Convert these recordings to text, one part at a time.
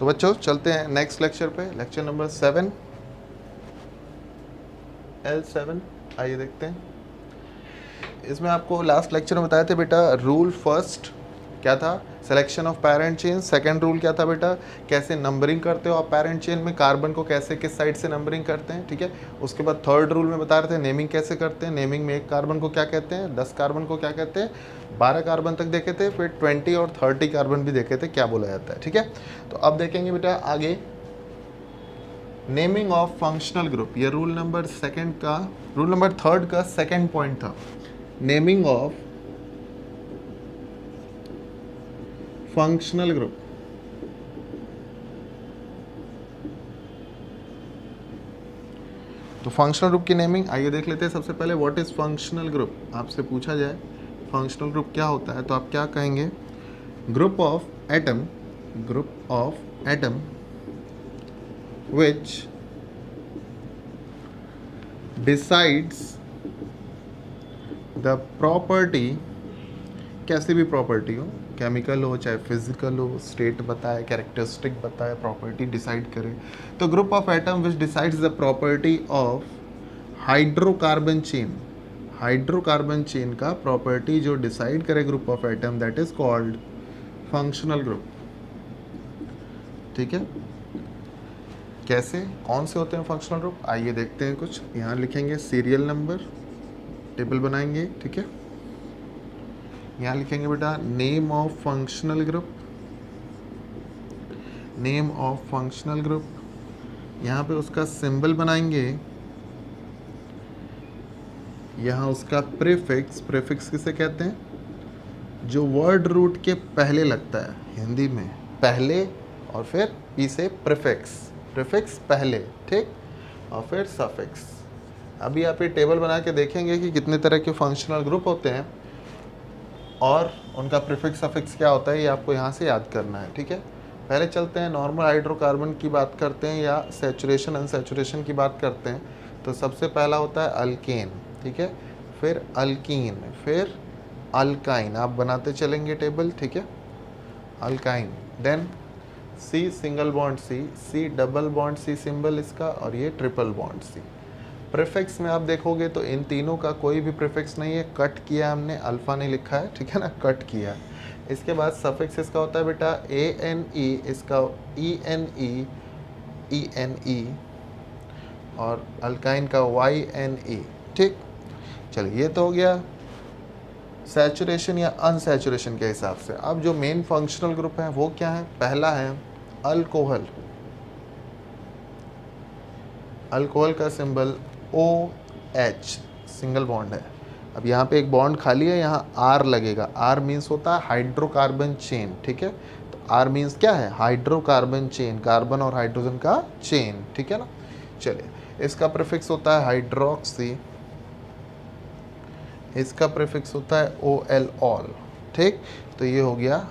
तो बच्चों चलते हैं नेक्स्ट लेक्चर पे, लेक्चर नंबर 7 L7। आइए देखते हैं। इसमें आपको लास्ट लेक्चर में बताया था बेटा, रूल फर्स्ट क्या था, selection of parent chain. Second rule क्या था बेटा, कैसे नंबरिंग करते हो आप पेरेंट चेन में, कार्बन को कैसे किस साइड से नंबरिंग करते हैं, ठीक है। उसके बाद थर्ड रूल में बता रहे थे नेमिंग कैसे करते हैं, नेमिंग में एक कार्बन को क्या कहते हैं, 10 कार्बन को क्या कहते हैं, 12 कार्बन तक देखे थे, फिर 20 और 30 कार्बन भी देखे थे, क्या बोला जाता है, ठीक है। तो अब देखेंगे बेटा आगे नेमिंग ऑफ फंक्शनल ग्रुप। ये रूल नंबर थर्ड का सेकंड पॉइंट था, नेमिंग ऑफ फंक्शनल ग्रुप। तो फंक्शनल ग्रुप की नेमिंग आइए देख लेते हैं। सबसे पहले व्हाट इज फंक्शनल ग्रुप, आपसे पूछा जाए फंक्शनल ग्रुप क्या होता है तो आप क्या कहेंगे, group of atom which decides the property, कैसी भी प्रॉपर्टी हो, केमिकल हो चाहे फिजिकल हो, स्टेट बताए, कैरेक्टरिस्टिक बताए, प्रॉपर्टी डिसाइड करे। तो group of atom which decides the property of hydrocarbon chain, hydrocarbon chain का प्रॉपर्टी जो डिसाइड करे group of atom, that is called functional group, ठीक है। कैसे, कौन से होते हैं फंक्शनल ग्रुप, आइए देखते हैं। कुछ यहाँ लिखेंगे, सीरियल नंबर, टेबल बनाएंगे, ठीक है। यहाँ लिखेंगे बेटा name of functional group, name of functional group. यहाँ पे उसका सिंबल बनाएंगे, यहाँ उसका प्रीफिक्स, प्रीफिक्स किसे कहते हैं, जो वर्ड रूट के पहले लगता है, हिंदी में पहले और फिर पी से प्रीफिक्स, प्रीफिक्स पहले, ठीक, और फिर सफिक्स। अभी आप ये टेबल बना के देखेंगे कि कितने तरह के फंक्शनल ग्रुप होते हैं और उनका प्रीफिक्स सफिक्स क्या होता है, ये आपको यहाँ से याद करना है, ठीक है। पहले चलते हैं नॉर्मल हाइड्रोकार्बन की बात करते हैं या सैचुरेशन अनसैचुरेशन की बात करते हैं। तो सबसे पहला होता है अल्केन, ठीक है, फिर अल्कीन, फिर अल्काइन, आप बनाते चलेंगे टेबल, ठीक है। Alkyne, then C single bond C double bond C symbol इसका, और ये ट्रिपल बॉन्ड सी। प्रीफिक्स में आप देखोगे तो इन तीनों का कोई भी प्रीफिक्स नहीं है, कट किया हमने, अल्फा नहीं लिखा है, ठीक है ना, कट किया। इसके बाद सफिक्स इसका होता है बेटा ANE, इसका ENE, और अल्काइन का YNE, ठीक। चलिए ये तो हो गया सैचुरेशन या अनसैचुरेशन के हिसाब से। अब जो मेन फंक्शनल ग्रुप है वो क्या है, पहला है अल्कोहल, अल्कोहल का सिंबल OH, सिंगल बॉन्ड है। अब यहाँ पे एक बॉन्ड खाली है, यहाँ R लगेगा, R मीन्स होता है हाइड्रोकार्बन चेन, ठीक है। तो R मीन्स क्या है, हाइड्रोकार्बन चेन, कार्बन और हाइड्रोजन का चेन, ठीक है ना। चलिए इसका प्रीफिक्स होता है हाइड्रोक्सी, इसका प्रीफिक्स होता है OL, ऑल, ठीक। तो ये हो गया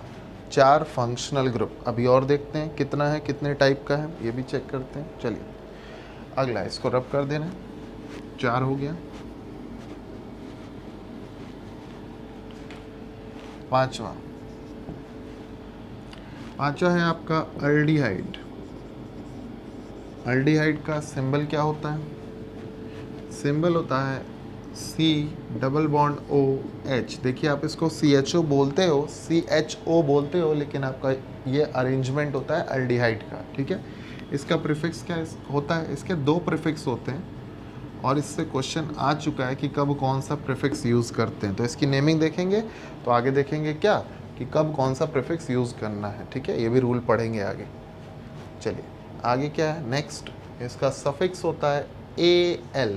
4 फंक्शनल ग्रुप। अभी और देखते हैं कितना है, कितने टाइप का है, ये भी चेक करते हैं। चलिए अगला इसको रब कर देना, 4 हो गया। पांचवा है आपका अल्डिहाइड। अल्डिहाइड का सिंबल क्या होता है, सिंबल होता है C डबल बॉन्ड OH। देखिए आप इसको CHO बोलते हो, CHO बोलते हो, लेकिन आपका ये अरेंजमेंट होता है अल्डिहाइड का, ठीक है। इसका प्रीफिक्स क्या होता है, इसके 2 प्रीफिक्स होते हैं और इससे क्वेश्चन आ चुका है कि कब कौन सा प्रीफिक्स यूज़ करते हैं। तो इसकी नेमिंग देखेंगे तो आगे देखेंगे क्या कि कब कौन सा प्रीफिक्स यूज़ करना है, ठीक है। ये भी रूल पढ़ेंगे आगे। चलिए आगे क्या है नेक्स्ट, इसका सफिक्स होता है AL,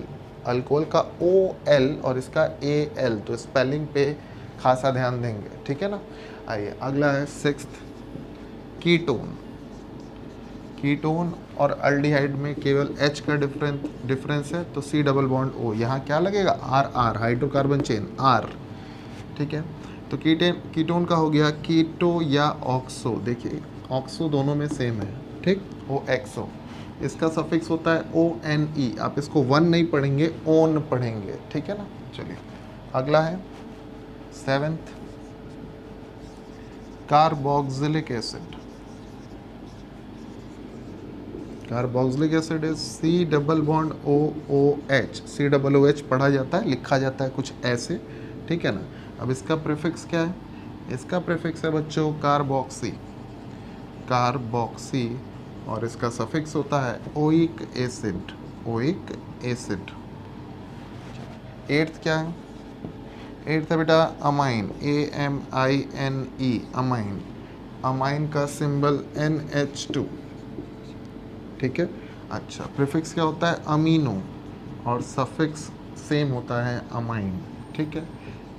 अल्कोहल का OL और इसका AL, तो स्पेलिंग पे खासा ध्यान देंगे, ठीक है ना। आइए अगला है 6th कीटोन। कीटोन और अल्डिहाइड में केवल H का डिफरेंस है, तो C डबल बॉन्ड O, यहाँ क्या लगेगा RR, हाइड्रोकार्बन चेन R, ठीक है। तो कीटोन का हो गया कीटो या ऑक्सो, देखिए ऑक्सो दोनों में सेम है, ठीक, OXO। इसका सफिक्स होता है ONE, आप इसको 1 नहीं पढ़ेंगे, ओन पढ़ेंगे, ठीक है ना। चलिए अगला है 7th carboxylic acid. Carboxylic acid is C double bond O O H, C double O H पढ़ा जाता है, लिखा जाता है कुछ ऐसे, ठीक है ना। अब इसका प्रीफिक्स क्या है? इसका प्रीफिक्स है बच्चों कार्बोक्सी, कार्बोक्सी, और इसका सफिक्स होता है oic acid, oic acid. Eighth क्या है? एट्थ है बेटा अमाइन, AMINE, अमाइन। अमाइन का सिंबल NH2, ठीक है। अच्छा, प्रीफिक्स क्या होता है? अमीनो, और सफिक्स सेम होता है अमाइन, ठीक है।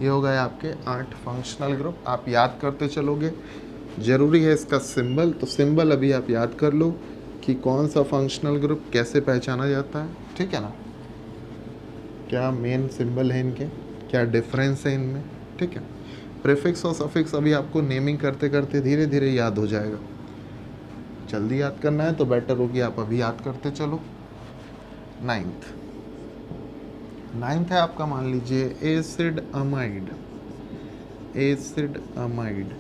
ये हो गए आपके 8 फंक्शनल ग्रुप, आप याद करते चलोगे। ज़रूरी है इसका सिंबल, तो सिंबल अभी आप याद कर लो कि कौन सा फंक्शनल ग्रुप कैसे पहचाना जाता है, ठीक है ना। क्या मेन सिंबल है इनके, क्या डिफरेंस है इनमें, ठीक है। प्रीफिक्स और सफिक्स अभी आपको नेमिंग करते करते धीरे धीरे याद हो जाएगा। जल्दी याद करना है तो बेटर होगी आप अभी याद करते चलो। नाइन्थ है आपका, मान लीजिए acid amide, acid amide.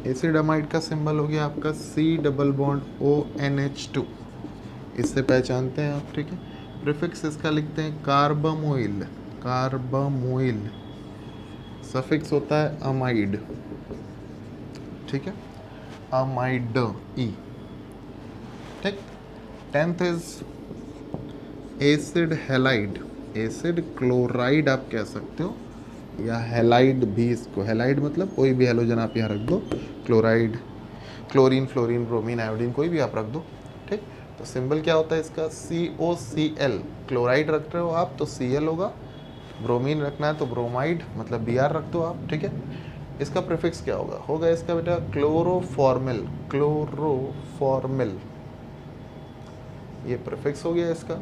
Acid amide का सिंबल हो गया आपका C डबल बॉन्ड ONH2, इससे पहचानते हैं आप, ठीक है। प्रीफिक्स इसका लिखते हैं कार्बमोइल, कार्बमोइल। सफिक्स होता है अमाइड, ठीक है, अमाइड ई, ठीक। 10th is acid halide, acid chloride आप कह सकते हो, या हेलाइड भी इसको, हेलाइड मतलब कोई भी हेलोजन आप यहाँ रख दो, chloride, chlorine, fluorine, bromine, iodine, कोई भी आप रख दो, ठीक। तो सिंबल क्या होता है इसका? COCl, क्लोराइड रख रहे हो आप तो Cl होगा, ब्रोमीन रखना है तो ब्रोमाइड मतलब Br रख दो आप, ठीक है। इसका प्रीफिक्स क्या होगा? होगा इसका बेटा क्लोरोफॉर्मिल, क्लोरोफॉर्मिल, ये प्रीफिक्स हो गया इसका।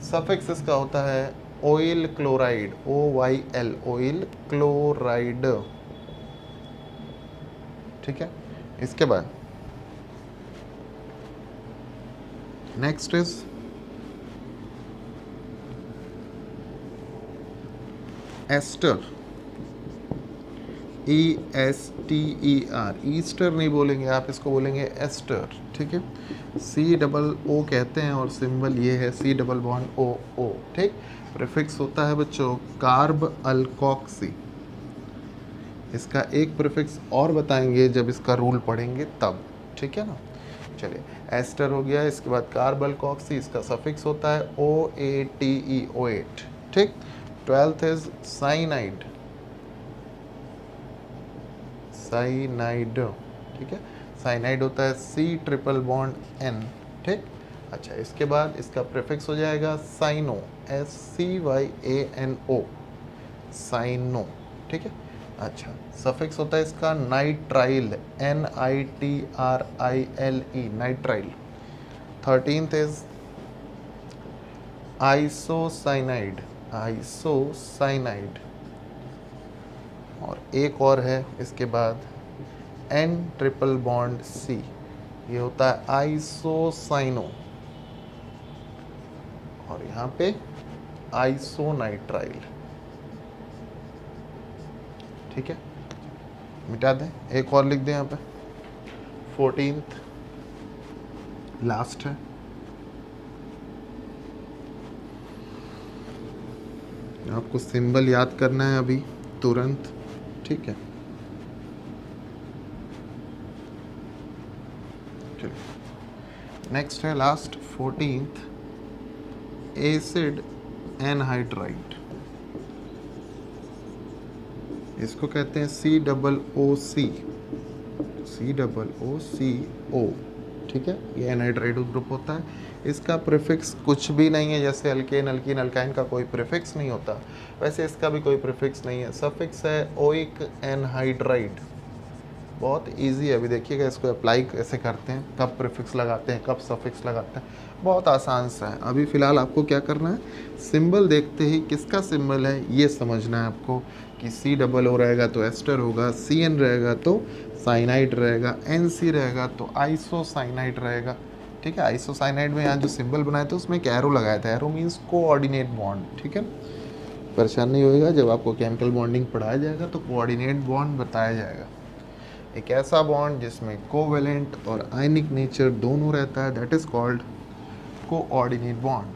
सफिक्स इसका होता है oyl chloride, OYL, oyl chloride, ठीक है। इसके बाद next is ester, ESTER, Easter नहीं बोलेंगे आप, इसको बोलेंगे एस्टर, ठीक है। C डबल O कहते हैं और सिंबल ये है C डबल बॉन्ड OO, ठीक। प्रीफिक्स होता है बच्चों कार्ब अल्कोक्सी। इसका एक प्रीफिक्स और बताएंगे जब इसका रूल पढ़ेंगे तब, ठीक है ना। चलिए, एस्टर हो गया, इसके बाद कार्ब अल्कोक्सी, इसका सफिक्स होता है OATE, OAT, ठीक। 12th इज साइनाइड, साइनाइड, ठीक है। साइनाइड होता है C ट्रिपल बॉन्ड N, ठीक। अच्छा, इसके बाद इसका प्रीफिक्स हो जाएगा साइनो, SCYANO, साइनो, ठीक है। अच्छा, सफिक्स होता है इसका nitrile, NITRILE, nitrile. 13th is isocyanide, isocyanide, और एक और है इसके बाद N ट्रिपल बॉन्ड C, ये होता है आइसोसाइनो, और यहाँ पे आइसोनाइट्राइल, ठीक है। मिटा दें, एक और लिख दें यहाँ पे। 14th लास्ट है, आपको सिंबल याद करना है अभी तुरंत, ठीक है। चलिए, नेक्स्ट है लास्ट 14th एसिड एनहाइड्राइड, इसको कहते हैं COOC, COOCO, ठीक है। ये एनहाइड्राइड ग्रुप होता है। इसका प्रीफिक्स कुछ भी नहीं है, जैसे अल्केन, अल्कीन, अल्काइन का कोई प्रीफिक्स नहीं होता, वैसे इसका भी कोई प्रीफिक्स नहीं है। सफिक्स है ओइक एनहाइड्राइड, बहुत इजी है। अभी देखिएगा इसको अप्लाई कैसे करते हैं, कब प्रीफिक्स लगाते हैं, कब सफिक्स लगाते हैं, बहुत आसान सा है। अभी फ़िलहाल आपको क्या करना है, सिंबल देखते ही किसका सिंबल है ये समझना है आपको कि COO रहेगा तो एस्टर होगा, CN रहेगा तो साइनाइड रहेगा, NC रहेगा तो आइसोसाइनाइड रहेगा, ठीक है। आइसोसाइनाइड में यहाँ जो सिंबल बनाया था उसमें एक एरो लगाया था, एरो मीन्स कोऑर्डिनेट बॉन्ड, ठीक है। परेशान नहीं होएगा, जब आपको केमिकल बॉन्डिंग पढ़ाया जाएगा तो कोऑर्डिनेट बॉन्ड बताया जाएगा। एक ऐसा बॉन्ड जिसमें कोवेलेंट और आयनिक नेचर दोनों रहता है, that is called coordinate bond.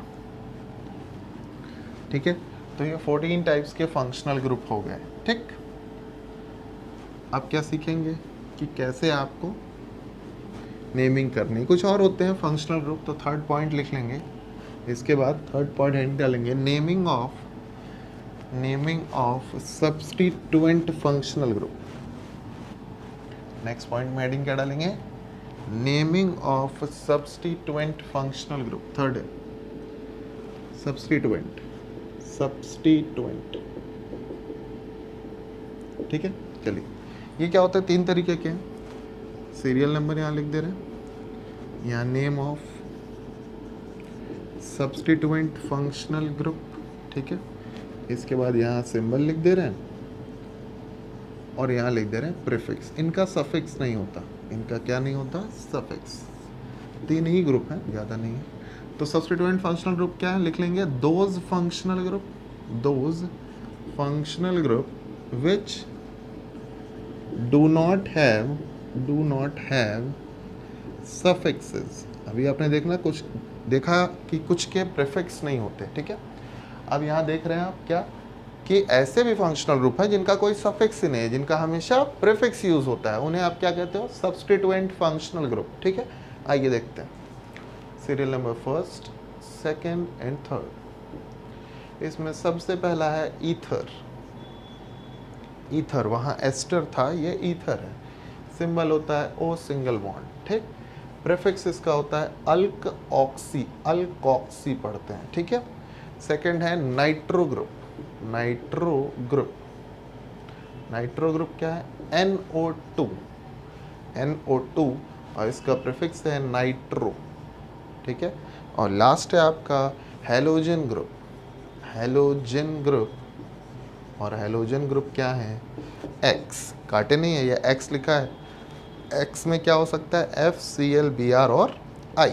ठीक है, तो ये 14 टाइप्स के फंक्शनल ग्रुप हो गए। ठीक, अब क्या सीखेंगे कि कैसे आपको नेमिंग करनी। कुछ और होते हैं फंक्शनल ग्रुप, तो थर्ड पॉइंट लिख लेंगे। इसके बाद थर्ड पॉइंट हेडिंग डालेंगे naming of substituent functional group. Next point में हेडिंग क्या डालेंगे? Naming of substituent functional group. Third है सब्स्टिट्यूएंट। ठीक है, चलिए ये क्या होता है? 3 तरीके के हैं। सीरियल नंबर यहाँ लिख दे रहे हैं, यहाँ name of substituent functional group. ठीक है, इसके बाद यहाँ सिंबल लिख दे रहे हैं और यहाँ लिख दे रहे हैं प्रीफिक्स। इनका सफिक्स नहीं होता। इनका क्या नहीं होता? सफिक्स। 3 ही ग्रुप हैं, ज़्यादा नहीं है। तो सब्स्टिट्यूएंट फंक्शनल ग्रुप क्या है? लिख लेंगे those functional group which do not have suffixes. अभी आपने देखा कि कुछ के प्रीफिक्स नहीं होते। ठीक है, अब यहाँ देख रहे हैं आप क्या कि ऐसे भी फंक्शनल ग्रुप हैं जिनका कोई सफिक्स ही नहीं है, जिनका हमेशा प्रीफिक्स यूज होता है, उन्हें आप क्या कहते हो? Substituent functional group. ठीक है, आइए देखते हैं serial number first, second and third. इसमें सबसे पहला है ईथर। वहाँ एस्टर था, ये ईथर है। सिंबल होता है ओ सिंगल बॉन्ड। ठीक, प्रीफिक्स इसका होता है अल्कऑक्सी पढ़ते हैं। ठीक है, सेकंड है नाइट्रो ग्रुप क्या है? NO2 और इसका प्रीफिक्स है नाइट्रो। ठीक है, और लास्ट है आपका हैलोजन ग्रुप क्या है? X। काटे नहीं है, ये X लिखा है। X में क्या हो सकता है? FCl, Br और I।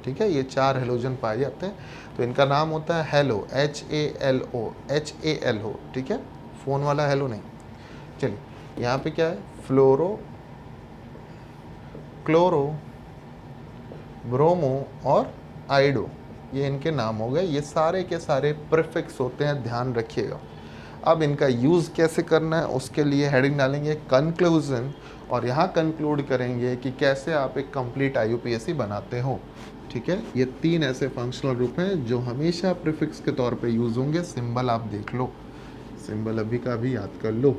ठीक है, ये 4 हेलोजन पाए जाते हैं, तो इनका नाम होता है हेलो, HALO। ठीक है, फोन वाला हेलो नहीं। चलिए यहाँ पे क्या है? क्लोरो, ब्रोमो और आइडो, ये इनके नाम हो गए। ये सारे के सारे प्रीफिक्स होते हैं, ध्यान रखिएगा। अब इनका यूज़ कैसे करना है उसके लिए हेडिंग डालेंगे कंक्लूजन, और यहाँ कंक्लूड करेंगे कि कैसे आप एक कंप्लीट IUPAC बनाते हो। ठीक है, ये 3 ऐसे फंक्शनल ग्रुप हैं जो हमेशा प्रीफिक्स के तौर पे यूज़ होंगे। सिंबल आप देख लो, सिंबल अभी का भी याद कर लो।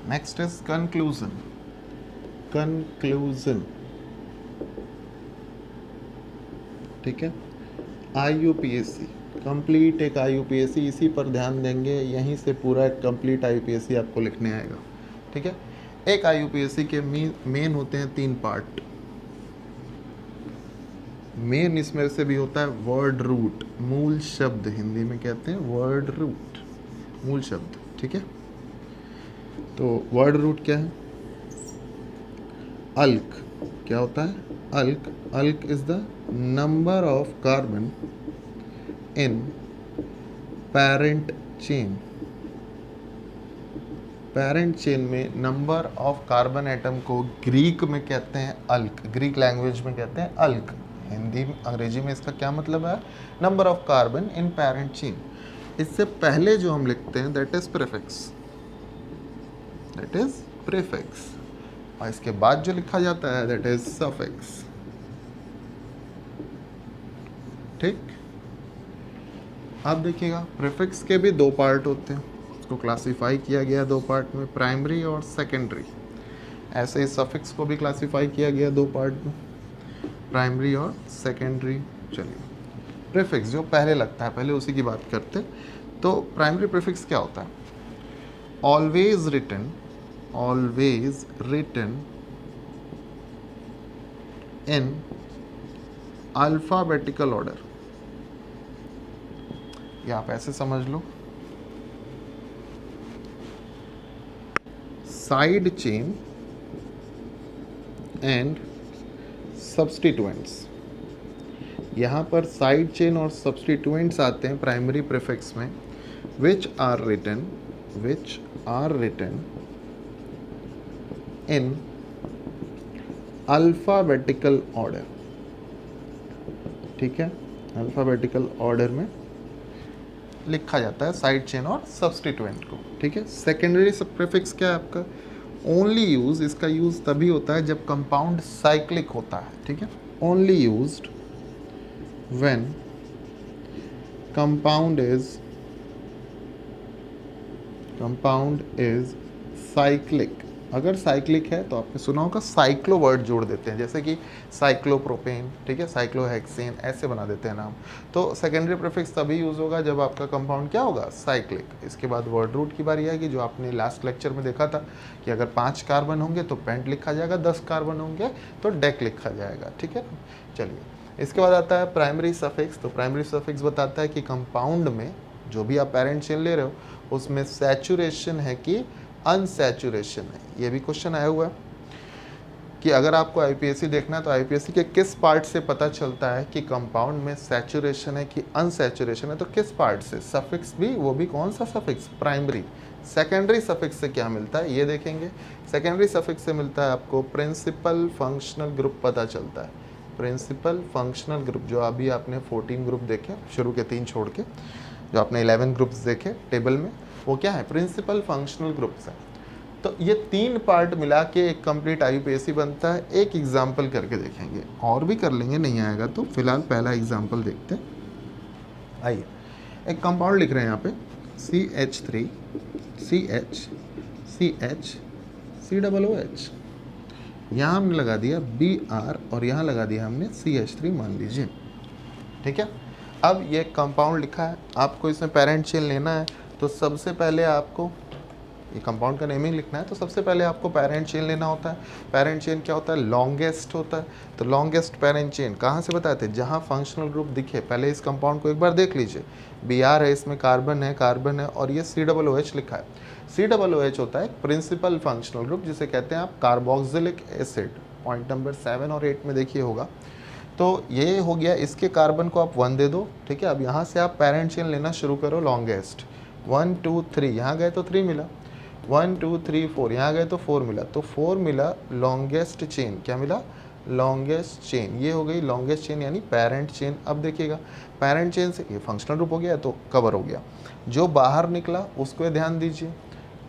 Next is conclusion. ठीक है, IUPAC कंप्लीट एक IUPAC, इसी पर ध्यान देंगे, यहीं से पूरा एक कंप्लीट IUPAC आपको लिखने आएगा। ठीक है, एक IUPAC के मेन होते हैं 3 पार्ट। मेन इसमें से भी होता है वर्ड रूट, मूल शब्द, हिंदी में कहते हैं वर्ड रूट, मूल शब्द। ठीक है, तो वर्ड रूट क्या है? अल्क क्या होता है? अल्क is the number of carbon in parent chain में नंबर ऑफ कार्बन एटम को ग्रीक में कहते हैं अल्क, ग्रीक लैंग्वेज में कहते हैं अल्क। हिंदी अंग्रेजी में इसका क्या मतलब है? Number of carbon in parent chain. इससे पहले जो हम लिखते हैं दैट इज प्रीफिक्स, और इसके बाद जो लिखा जाता है दैट इज सफिक्स। ठीक, अब देखिएगा प्रीफिक्स के भी 2 पार्ट होते हैं, उसको क्लासिफाई किया गया 2 पार्ट में, प्राइमरी और सेकेंडरी। ऐसे ही सफिक्स को भी क्लासिफाई किया गया 2 पार्ट में, प्राइमरी और सेकेंडरी। चलिए प्रीफिक्स जो पहले लगता है, पहले उसी की बात करते। तो प्राइमरी प्रीफिक्स क्या होता है? Always written in alphabetical order, या आप ऐसे समझ लो, साइड चेन एंड सब्स्टिट्यूएंट्स। यहाँ पर साइड चेन और सब्स्टिट्यूएंट्स आते हैं प्राइमरी प्रीफिक्स में, which are written in alphabetical order। ठीक है, अल्फाबेटिकल ऑर्डर में लिखा जाता है साइड चेन और सब्स्टिट्यूएंट को। ठीक है, सेकेंडरी प्रीफिक्स क्या है आपका? ओनली यूज, इसका यूज तभी होता है जब कंपाउंड साइक्लिक होता है। ठीक है, only used when compound is cyclic. अगर साइक्लिक है तो आपने सुना होगा साइक्लो वर्ड जोड़ देते हैं, जैसे कि साइक्लोप्रोपेन, ठीक है, साइक्लोहेक्सेन, ऐसे बना देते हैं नाम। तो सेकेंडरी प्रीफिक्स तभी यूज होगा जब आपका कंपाउंड क्या होगा? साइक्लिक। इसके बाद वर्ड रूट की बारी आएगी, जो आपने लास्ट लेक्चर में देखा था कि अगर 5 कार्बन होंगे तो पेंट लिखा जाएगा, 10 कार्बन होंगे तो डेक लिखा जाएगा। ठीक है, चलिए इसके बाद आता है प्राइमरी सफिक्स। तो प्राइमरी सफिक्स बताता है कि कंपाउंड में जो भी आप पेरेंट चेन ले रहे हो उसमें सैचुरेशन है कि अनसैचुरेशन है। ये भी क्वेश्चन आया हुआ है कि अगर आपको आईपीएससी देखना है तो आईपीएससी के किस पार्ट से पता चलता है कि कंपाउंड में सैचुरेशन है कि अनसैचुरेशन है? तो किस पार्ट से? सफिक्स भी, वो भी कौन सा सफिक्स? प्राइमरी। सेकेंडरी सफिक्स से क्या मिलता है ये देखेंगे। सेकेंडरी सफिक्स से मिलता है आपको प्रिंसिपल फंक्शनल ग्रुप पता चलता है। प्रिंसिपल फंक्शनल ग्रुप, जो अभी आपने 14 ग्रुप देखे शुरू के 3 छोड़ के, जो आपने 11 ग्रुप्स देखे टेबल में, वो क्या है? प्रिंसिपल फंक्शनल ग्रुप्स है। तो ये 3 पार्ट मिला के एक कंप्लीट आईयूपीएसी बनता है। एक एग्जाम्पल करके देखेंगे, और भी कर लेंगे, नहीं आएगा तो फिलहाल पहला एग्जाम्पल देखते हैं। आइए, एक कंपाउंड लिख रहे हैं यहाँ पे CH3 CH CH COOH। यहाँ हमने लगा दिया Br और यहाँ लगा दिया हमने CH3 मान लीजिए। ठीक है, अब ये कंपाउंड लिखा है, आपको इसमें पेरेंट चेन लेना है तो सबसे पहले आपको ये कंपाउंड का नेमिंग लिखना है। तो सबसे पहले आपको पेरेंट चेन लेना होता है। पेरेंट चेन क्या होता है? लॉन्गेस्ट होता है। तो लॉन्गेस्ट पेरेंट चेन कहाँ से बताते हैं? जहाँ फंक्शनल ग्रुप दिखे। पहले इस कंपाउंड को एक बार देख लीजिए। Br है, इसमें कार्बन है और ये COOH लिखा है। COOH होता है प्रिंसिपल फंक्शनल ग्रुप, जिसे कहते हैं आप कार्बोक्सिलिक एसिड। पॉइंट नंबर 7 और 8 में देखिए होगा। तो ये हो गया, इसके कार्बन को आप 1 दे दो। ठीक है, अब यहाँ से आप पेरेंट चेन लेना शुरू करो लॉन्गेस्ट। 1 2 3, यहाँ गए तो 3 मिला। 1 2 3 4, यहाँ गए तो 4 मिला। तो 4 मिला, लॉन्गेस्ट चेन। क्या मिला? Longest chain. ये हो गई लॉन्गेस्ट चेन यानी पेरेंट चेन। अब देखिएगा, पेरेंट चेन से ये फंक्शनल ग्रुप हो गया तो कवर हो गया। जो बाहर निकला उसको ध्यान दीजिए।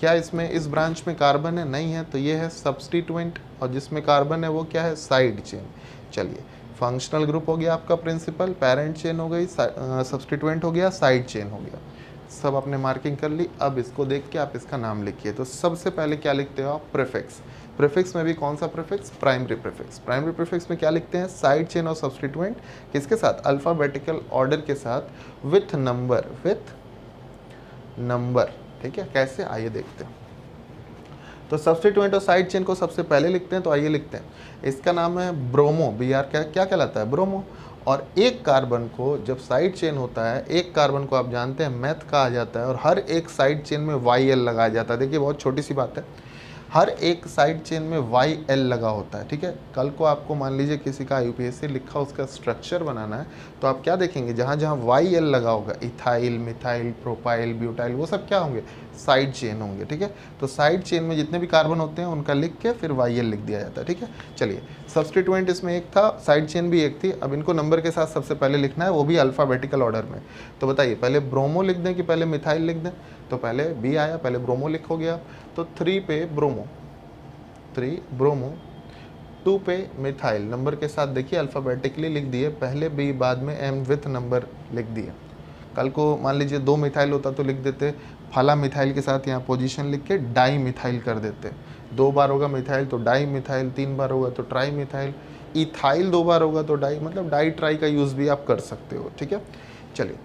क्या इसमें इस ब्रांच में कार्बन है? नहीं है, तो ये है सब्स्टिट्यूएंट, और जिसमें कार्बन है वो क्या है? Side chain. चलिए, फंक्शनल ग्रुप हो गया आपका प्रिंसिपल, पेरेंट चेन हो गई, सब्स्टिट्यूएंट हो गया, साइड चेन हो गया। सब आपने मार्किंग कर ली। अब इसको देख के आप इसका नाम लिखिए। तो सबसे पहले क्या लिखते हो आप? प्रीफिक्स। प्रीफिक्स में भी कौन सा prefix? Primary prefix. Primary prefix में क्या लिखते हैं? साइड चेन और सब्स्टिट्यूएंट किसके साथ? अल्फाबेटिकल ऑर्डर के साथ, विथ नंबर। ठीक है, कैसे? आइए देखते हैं। तो सब्स्टिट्यूएंट और साइड चेन को सबसे पहले लिखते हैं। तो आइए लिखते हैं। इसका नाम है ब्रोमो। Br क्या कहलाता है? ब्रोमो। और एक कार्बन को जब साइड चेन होता है, एक कार्बन को आप जानते हैं मेथ कहा जाता है, और हर एक साइड चेन में YL लगाया जाता है। देखिए, बहुत छोटी सी बात है, हर एक साइड चेन में YL लगा होता है। ठीक है, कल को आपको मान लीजिए किसी का यूपीएससी लिखा उसका स्ट्रक्चर बनाना है, तो आप क्या देखेंगे? जहाँ जहाँ YL लगा होगा, इथाइल, मिथाइल, प्रोपाइल, ब्यूटाइल, वो सब क्या होंगे? साइड चेन होंगे। ठीक है, तो साइड चेन में जितने भी कार्बन होते हैं उनका लिख के फिर YL लिख दिया जाता है। ठीक है, चलिए, सब्स्टिट्यूएंट इसमें एक था, साइड चेन भी एक थी। अब इनको नंबर के साथ सबसे पहले लिखना है, वो भी अल्फ़ाबेटिकल ऑर्डर में। तो बताइए, पहले ब्रोमो लिख दें कि पहले मिथाइल लिख दें? तो पहले B आया, पहले ब्रोमो लिखोगे आप। तो 3 पे ब्रोमो, 3 ब्रोमो, 2 पे मिथाइल, नंबर के साथ देखिए अल्फ़ाबेटिकली लिख दिए, पहले B बाद में M विथ नंबर लिख दिए। कल को मान लीजिए 2 मिथाइल होता तो लिख देते फला मिथाइल के साथ यहाँ पोजीशन लिख के डाई मिथाइल कर देते। 2 बार होगा मिथाइल तो डाई मिथाइल, 3 बार होगा तो ट्राई मिथाइल, इथाइल 2 बार होगा तो डाई, मतलब डाई ट्राई का यूज़ भी आप कर सकते हो। ठीक है, चलिए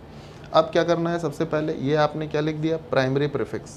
अब क्या करना है? सबसे पहले ये आपने क्या लिख दिया? Primary prefix.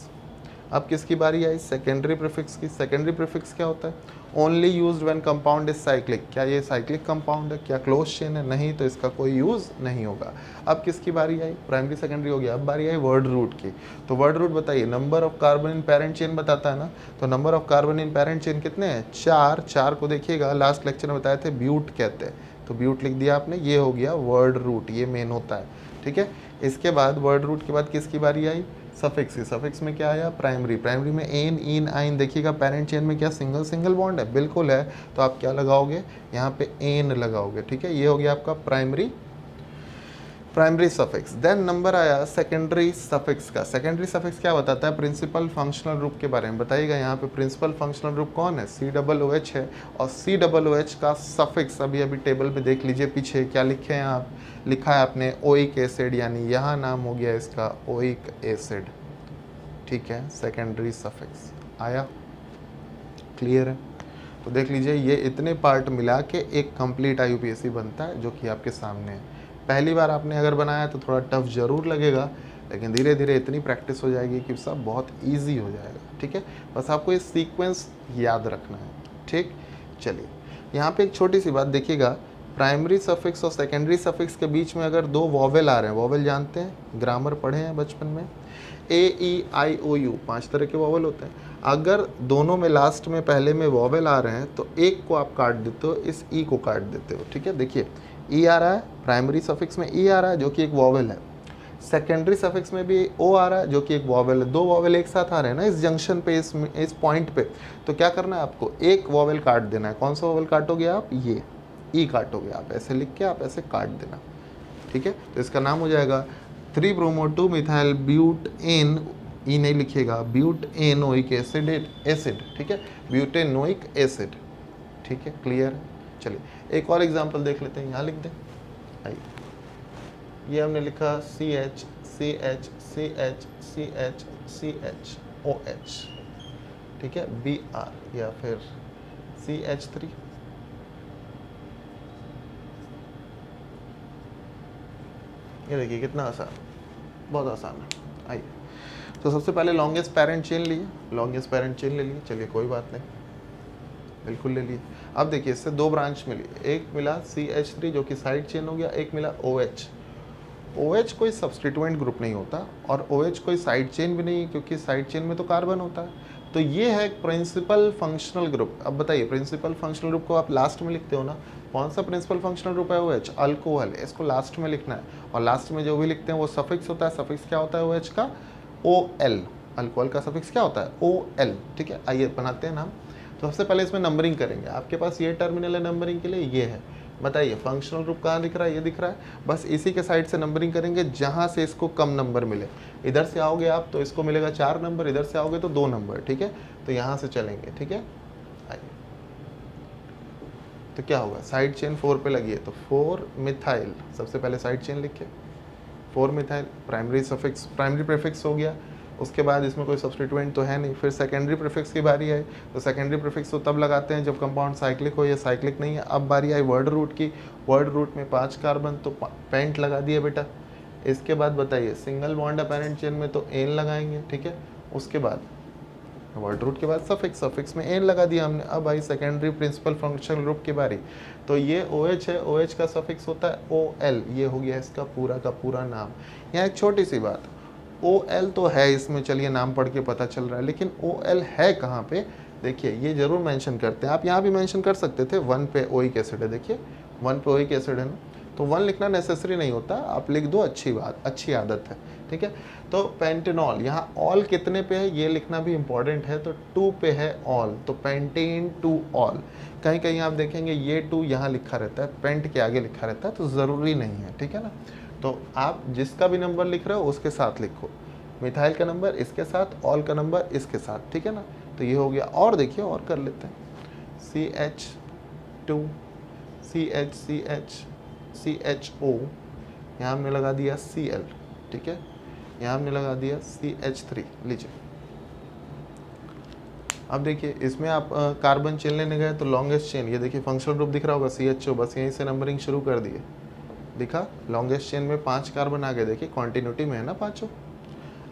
अब किसकी बारी आई, सेकेंडरी प्रीफिक्स की। सेकेंडरी प्रीफिक्स क्या होता है, only used when compound is cyclic. क्या ये साइक्लिक कंपाउंड है, क्या क्लोज चेन है, नहीं, तो इसका कोई यूज नहीं होगा। अब किसकी बारी आई, प्राइमरी सेकेंडरी हो गया, अब बारी आई वर्ड रूट की। तो वर्ड रूट बताइए, number of carbon in parent chain बताता है ना, तो number of carbon in parent chain कितने हैं, 4। 4 को देखिएगा लास्ट लेक्चर में बताए थे ब्यूट कहते हैं, तो ब्यूट लिख दिया आपने, ये हो गया वर्ड रूट, ये मेन होता है, ठीक है। इसके बाद वर्ड रूट के बाद किसकी बारी आई, सफिक्स की। सफिक्स में क्या आया, प्राइमरी। प्राइमरी में एन, इन, आइन, देखिएगा पेरेंट चेन में क्या सिंगल सिंगल बॉन्ड है, बिल्कुल है, तो आप क्या लगाओगे, यहाँ पे एन लगाओगे, ठीक है। ये हो गया आपका प्राइमरी सफिक्स। देन नंबर आया सेकेंडरी सफिक्स का। सेकेंडरी सफिक्स क्या बताता है, प्रिंसिपल फंक्शनल ग्रुप के बारे में बताइएगा। यहाँ पे प्रिंसिपल फंक्शनल ग्रुप कौन है, COOH है, और COOH का सफिक्स अभी टेबल पे देख लीजिए पीछे क्या लिखे हैं आप, लिखा है आपने ओइक एसिड, यानी यहाँ नाम हो गया इसका ओइक एसिड, ठीक है। सेकेंडरी सफिक्स आया, क्लियर है। तो देख लीजिए ये इतने पार्ट मिला के एक कंप्लीट IUPAC बनता है, जो कि आपके सामने है। पहली बार आपने अगर बनाया तो थोड़ा टफ जरूर लगेगा, लेकिन धीरे धीरे इतनी प्रैक्टिस हो जाएगी कि सब बहुत इजी हो जाएगा, ठीक है। बस आपको ये सीक्वेंस याद रखना है, ठीक। चलिए यहाँ पे एक छोटी सी बात देखिएगा, प्राइमरी सफिक्स और सेकेंडरी सफिक्स के बीच में अगर 2 वॉवेल आ रहे हैं, वॉवेल जानते हैं, ग्रामर पढ़े हैं बचपन में, AEIOU 5 तरह के वॉवेल होते हैं। अगर दोनों में लास्ट में पहले में वॉवेल आ रहे हैं तो एक को आप काट देते हो, इस ई को काट देते हो, ठीक है। देखिए ई आ रहा है, प्राइमरी सफिक्स में ई आ रहा है जो कि एक वॉवेल है, सेकेंडरी सफिक्स में भी ओ आ रहा है जो कि एक वॉवेल है। 2 वॉवेल एक साथ आ रहे हैं ना इस जंक्शन पे, इस पॉइंट पे, तो क्या करना है आपको, एक वॉवेल काट देना है। कौन सा वॉवेल काटोगे आप, ये ई काटोगे आप, ऐसे लिख के आप ऐसे काट देना, ठीक है। तो इसका नाम हो जाएगा 3-bromo-2 मिथाइल ब्यूटेन, ई नहीं लिखिएगा, ब्यूटेनोइक एसिड, ठीक है, ब्यूटेनोइक एसिड, ठीक है, क्लियर। चलिए एक और एग्जांपल देख लेते हैं, यहाँ लिख दें, आइए। ये हमने लिखा CH CH CH CH CH OH, ठीक है, Br या फिर CH3, ये देखिए कितना आसान, बहुत आसान है। आइए, तो सबसे पहले लॉन्गेस्ट पेरेंट चेन लिए, लॉन्गेस्ट पेरेंट चेन ले लिए, चलिए कोई बात नहीं, बिल्कुल ले लिए। अब देखिए इससे 2 ब्रांच मिली, एक मिला CH3 जो कि साइड चेन हो गया, एक मिला OH। OH कोई सब्सटीट्यूएंट ग्रुप नहीं होता और OH कोई साइड चेन भी नहीं, क्योंकि साइड चेन में तो कार्बन होता है। तो ये है प्रिंसिपल फंक्शनल ग्रुप। अब बताइए प्रिंसिपल फंक्शनल ग्रुप को आप लास्ट में लिखते हो ना, कौन सा प्रिंसिपल फंक्शनल ग्रुप है, OH, अल्कोहल, इसको लास्ट में लिखना है। और लास्ट में जो भी लिखते हैं वो सफिक्स होता है, सफिक्स क्या होता है OH का, OL, अल्कोहल का सफिक्स क्या होता है, OL, ठीक है। आइए बनाते हैं नाम। तो सबसे पहले इसमें नंबरिंग करेंगे, आपके पास ये टर्मिनल है नंबरिंग के लिए, ये है। बताइए फंक्शनल ग्रुप कहाँ दिख रहा है, ये दिख रहा है, बस इसी के साइड से नंबरिंग करेंगे जहाँ से इसको कम नंबर मिले। इधर से आओगे आप तो इसको मिलेगा 4 नंबर, इधर से आओगे तो 2 नंबर, ठीक है। तो यहाँ से चलेंगे, ठीक है। आइए, तो क्या होगा, साइड चेन 4 पे लगी है, तो 4 मिथाइल, सबसे पहले साइड चेन लिख के 4 methyl, primary suffix, primary prefix हो गया। उसके बाद इसमें कोई सब्सटीट्यूएंट तो है नहीं। फिर सेकेंडरी प्रीफिक्स की बारी आई, तो सेकेंडरी प्रीफिक्स तो तब लगाते हैं जब कंपाउंड साइक्लिक हो, या साइक्लिक नहीं है। अब बारी आई वर्ड रूट की, वर्ड रूट में 5 कार्बन, तो पेंट लगा दिया बेटा। इसके बाद बताइए सिंगल बॉन्ड अपेरेंट चेन में तो एन लगाएंगे, ठीक है। उसके बाद वर्ड रूट के बाद सफिक्स, सफिक्स में एन लगा दिया हमने। अब आई सेकेंडरी प्रिंसिपल फंक्शनल ग्रुप की बारी, तो ये OH है, OH का सफिक्स होता है OL, ये हो गया इसका पूरा का पूरा नाम। यहाँ एक छोटी सी बात, OL तो है इसमें, चलिए नाम पढ़ के पता चल रहा है, लेकिन OL है कहाँ पे, देखिए ये जरूर मेंशन करते हैं। आप यहाँ भी मेंशन कर सकते थे, 1 पे ओइक एसिड है, देखिए 1 पे ओइक एसिड है ना, तो 1 लिखना नेसेसरी नहीं होता, आप लिख दो, अच्छी बात, अच्छी आदत है, ठीक है। तो पेंटेनॉल, यहाँ ऑल कितने पे है ये लिखना भी इंपॉर्टेंट है, तो 2 पे है ऑल, तो पेंटेन 2 ऑल। कहीं कहीं आप देखेंगे ये 2 यहाँ लिखा रहता है, पेंट के आगे लिखा रहता है, तो ज़रूरी नहीं है, ठीक है ना। तो आप जिसका भी नंबर लिख रहे हो उसके साथ लिखो, मिथाइल का नंबर इसके साथ, ऑल का नंबर इसके साथ, ठीक है ना। तो ये हो गया। और देखिए और कर लेते हैं, CH2 CH CHO, यहाँ हमने लगा दिया Cl, ठीक है, यहाँ हमने लगा दिया CH3, लीजिए। अब देखिए इसमें आप कार्बन चेन लेने गए तो लॉन्गेस्ट चेन, ये देखिए फंक्शनल ग्रुप दिख रहा होगा CHO, बस यहीं से नंबरिंग शुरू कर दिए, दिखा लॉन्गेस्ट चेन में 5 कार्बन आ गए, देखिए कॉन्टिन्यूटी में है ना पाँचों।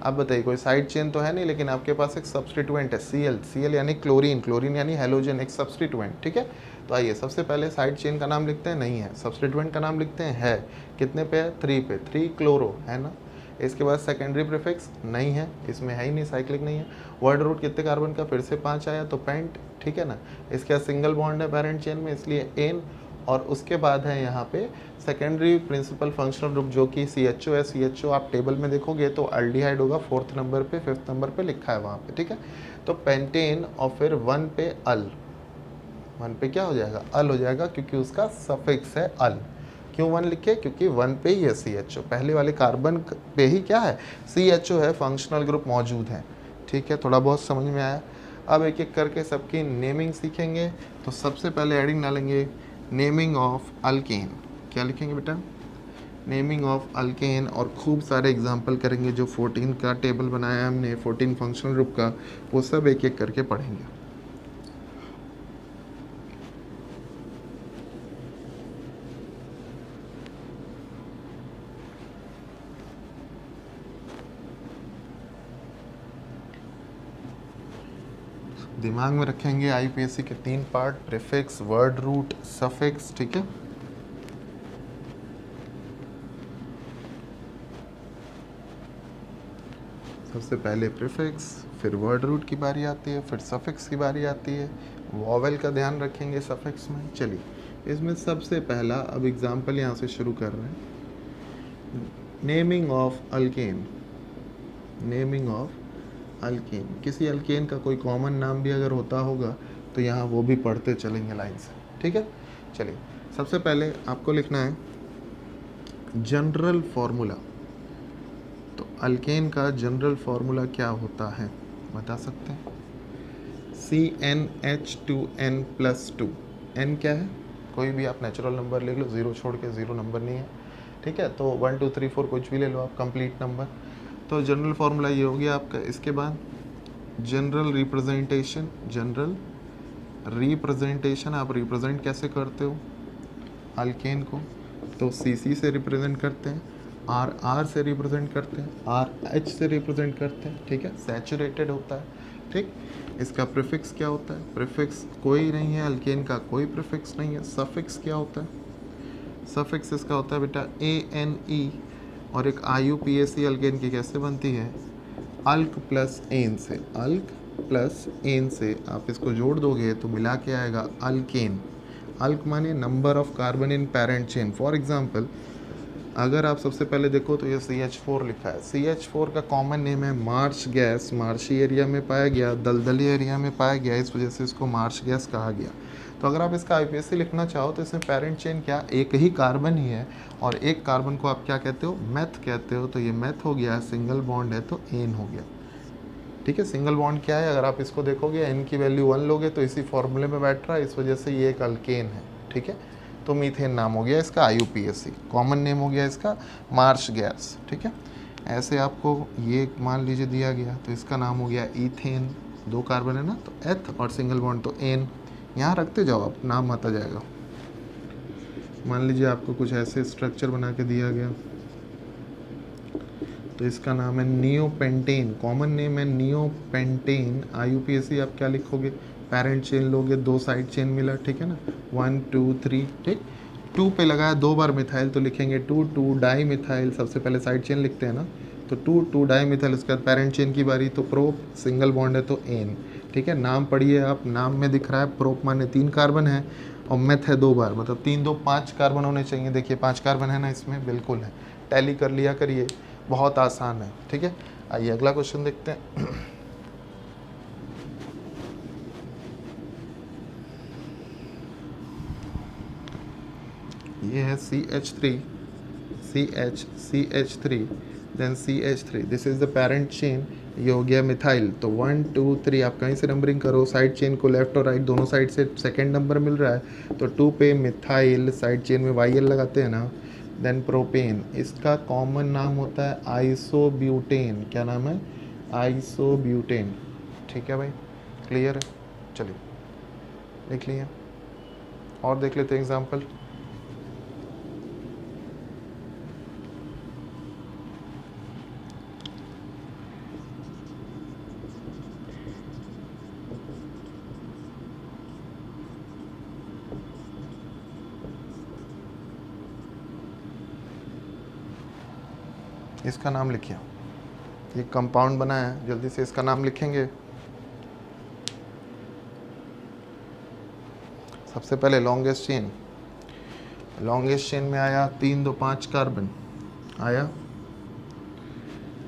आप बताइए कोई साइड चेन तो है नहीं, लेकिन आपके पास एक सब्सटीट्यूएंट है Cl, Cl यानी क्लोरीन, क्लोरीन यानी हेलोजन, एक सब्सटीट्यूएंट, ठीक है। तो आइए सबसे पहले साइड चेन का नाम लिखते हैं, नहीं है। सब्सटीट्यूएंट का नाम लिखते हैं, है। कितने पे है? 3 पे, 3 क्लोरो, है ना। इसके बाद सेकेंडरी प्रीफिक्स नहीं है, इसमें है ही नहीं, साइक्लिक नहीं है। वर्ड रूट कितने कार्बन का? फिर से 5 आया, तो पेंट, ठीक है ना। इसके बाद सिंगल बॉन्ड है पैरेंट चेन में, इसलिए एन। और उसके बाद है यहाँ पे सेकेंडरी प्रिंसिपल फंक्शनल ग्रुप जो कि CHO है। CHO आप टेबल में देखोगे तो अल्डिहाइड होगा, 4th नंबर पे, 5th नंबर पे लिखा है वहाँ पे, ठीक है। तो पेंटेन और फिर 1 पे अल, 1 पे क्या हो जाएगा? अल हो जाएगा, क्योंकि उसका सफिक्स है अल। क्यों 1 लिखे? क्योंकि 1 पे ही है CHO, पहले वाले कार्बन पे ही क्या है? CHO है, फंक्शनल ग्रुप मौजूद है, ठीक है। थोड़ा बहुत समझ में आया। अब एक एक करके सबकी नेमिंग सीखेंगे। तो सबसे पहले एडिंग डालेंगे, नेमिंग ऑफ अल्केन। क्या लिखेंगे बेटा? Naming of alkane. और खूब सारे एग्जाम्पल करेंगे, जो 14 का टेबल बनाया हमने 14 फंक्शनल ग्रुप का, वो सब एक एक करके पढ़ेंगे। दिमाग में रखेंगे IUPAC के 3 part, prefix, word root, suffix, ठीक है। सबसे पहले प्रीफिक्स, फिर वर्ड रूट की बारी आती है, फिर सफिक्स की बारी आती है। वॉवेल का ध्यान रखेंगे सफिक्स में। चलिए इसमें सबसे पहला अब एग्जाम्पल यहाँ से शुरू कर रहे हैं। Naming of alkane, naming of alkane. किसी अल्केन का कोई कॉमन नाम भी अगर होता होगा तो यहाँ वो भी पढ़ते चलेंगे लाइन से, ठीक है। चलिए सबसे पहले आपको लिखना है जनरल फॉर्मूला। तो अल्केन का जनरल फार्मूला क्या होता है बता सकते हैं? CnH2n+2। n क्या है? कोई भी आप नेचुरल नंबर ले लो, 0 छोड़ के, 0 नंबर नहीं है, ठीक है। तो 1 2 3 4 कुछ भी ले लो आप, कंप्लीट नंबर। तो जनरल फार्मूला ये हो गया आपका। इसके बाद जनरल रिप्रेजेंटेशन, जनरल रिप्रेजेंटेशन आप रिप्रेजेंट कैसे करते हो अल्केन को? तो CC से रिप्रेजेंट करते हैं, RR से रिप्रेजेंट करते हैं, RH से रिप्रेजेंट करते हैं, ठीक है। सैचुरेटेड होता है, ठीक। इसका प्रीफिक्स क्या होता है? प्रीफिक्स कोई नहीं है, अल्केन का कोई प्रीफिक्स नहीं है। सफिक्स क्या होता है? सफिक्स इसका होता है बेटा ANE। और एक IUPAC अल्केन की कैसे बनती है? अल्क प्लस एन से, अल्क प्लस एन से आप इसको जोड़ दोगे तो मिला के आएगा अल्केन। अल्क माने number of carbon in parent chain. For example अगर आप सबसे पहले देखो तो ये CH4 लिखा है। CH4 का कॉमन नेम है मार्श गैस, मार्शी एरिया में पाया गया, दलदली एरिया में पाया गया, इस वजह से इसको मार्श गैस कहा गया। तो अगर आप इसका IUPAC लिखना चाहो तो इसमें पेरेंट चेन क्या, एक ही कार्बन ही है, और एक कार्बन को आप क्या कहते हो? मेथ कहते हो। तो ये मेथ हो गया, सिंगल बॉन्ड है तो एन हो गया, ठीक है। सिंगल बॉन्ड क्या है? अगर आप इसको देखोगे एन की वैल्यू 1 लोगे तो इसी फॉर्मूले में बैठ रहा है, इस वजह से ये एक अल्केन है, ठीक है। तो मीथेन नाम हो गया इसका IUPAC, कॉमन नेम हो गया इसका मार्श गैस, ठीक है। ऐसे आपको ये मान लीजिए दिया गया तो इसका नाम हो गया ईथेन, 2 कार्बन है ना, तो एथ, और सिंगल बॉन्ड तो एन। यहाँ रखते जाओ आप, नाम आता जाएगा। मान लीजिए आपको कुछ ऐसे स्ट्रक्चर बना के दिया गया तो इसका नाम है नियोपेंटेन, कॉमन नेम है नियोपेंटेन। IUPAC आप क्या लिखोगे? पेरेंट चेन लोगे, 2 साइड चेन मिला, ठीक है ना, 1 2 3, ठीक। 2 पे लगाया 2 बार मिथाइल तो लिखेंगे 2 2 डाई मिथाइल। सबसे पहले साइड चेन लिखते हैं ना, तो 2 2 डाई मिथाइल। उसके बाद पेरेंट चेन की बारी तो प्रोप, सिंगल बॉन्ड है तो एन, ठीक है। नाम पढ़िए आप, नाम में दिख रहा है प्रोप माने 3 कार्बन है, और मेथ है 2 बार, मतलब 3 2 5 कार्बन होने चाहिए। देखिए 5 कार्बन है ना इसमें, बिल्कुल है, टैली कर लिया करिए, बहुत आसान है, ठीक है। आइए अगला क्वेश्चन देखते हैं। ये है CH3, CH3, then CH3, this is the parent chain. ये हो गया मिथाइल। तो 1 2 3 आप कहीं से नंबरिंग करो, साइड चेन को लेफ्ट और राइट दोनों साइड से सेकेंड नंबर मिल रहा है, तो 2 पे मिथाइल, साइड चेन में YL लगाते हैं ना। देन प्रोपेन, इसका कॉमन नाम होता है आइसोब्यूटेन। क्या नाम है? आइसोब्यूटेन, ठीक है भाई, क्लियर है। चलिए देख लिए, और देख लेते हैं एग्जाम्पल। इसका नाम लिखिए, ये कंपाउंड बना है, जल्दी से इसका नाम लिखेंगे। सबसे पहले लॉन्गेस्ट चेन, लॉन्गेस्ट चेन में आया 3 2 5 कार्बन आया।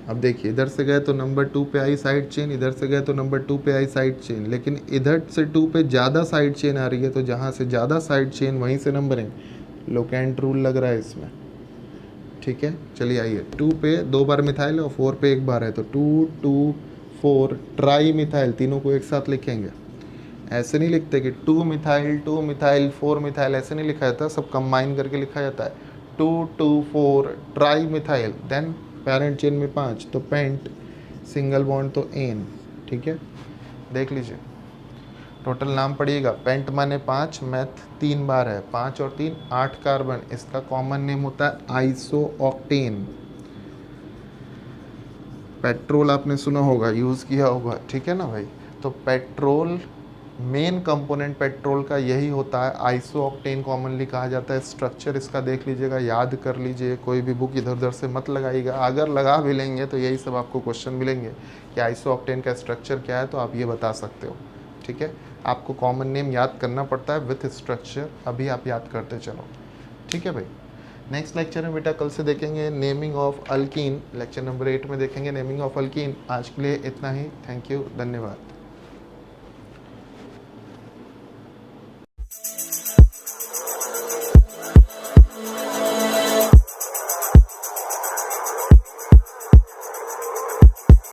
अब देखिए इधर से गए तो नंबर 2 पे आई साइड चेन, इधर से गए तो नंबर 2 पे आई साइड चेन, लेकिन इधर से 2 पे ज़्यादा साइड चेन आ रही है, तो जहाँ से ज़्यादा साइड चेन वहीं से नंबरिंग, लोकेंट रूल लग रहा है इसमें। ठीक है, चलिए आइए, 2 पे 2 बार मिथाइल और 4 पे 1 बार है, तो 2 2 4 ट्राई मिथाइल, तीनों को एक साथ लिखेंगे। ऐसे नहीं लिखते कि 2 मिथाइल 4 मिथाइल, ऐसे नहीं लिखा जाता, सब कंबाइन करके लिखा जाता है। 2 2 4 trimethyl, then parent chain में 5, तो पेंट, सिंगल बॉन्ड तो एन। ठीक है, देख लीजिए टोटल नाम पड़िएगा, पेंट माने 5, मैथ 3 बार है, 5 और 3 8 कार्बन, इसका कॉमन नेम होता है आइसो ऑक्टेन। पेट्रोल आपने सुना होगा, यूज़ किया होगा, ठीक है ना भाई। तो पेट्रोल, मेन कंपोनेंट पेट्रोल का यही होता है, आइसो ऑक्टेन कॉमनली कहा जाता है। स्ट्रक्चर इसका देख लीजिएगा, याद कर लीजिए, कोई भी बुक इधर उधर से मत लगाइएगा, अगर लगा भी लेंगे तो यही सब आपको क्वेश्चन मिलेंगे कि आइसो ऑक्टेन का स्ट्रक्चर क्या है, तो आप ये बता सकते हो। ठीक है, आपको कॉमन नेम याद करना पड़ता है विथ स्ट्रक्चर, अभी आप याद करते चलो। ठीक है भाई, नेक्स्ट लेक्चर में बेटा कल से देखेंगे naming of alkyne, lecture number 8 में देखेंगे नेमिंग ऑफ अल्कीन। आज के लिए इतना ही, थैंक यू, धन्यवाद।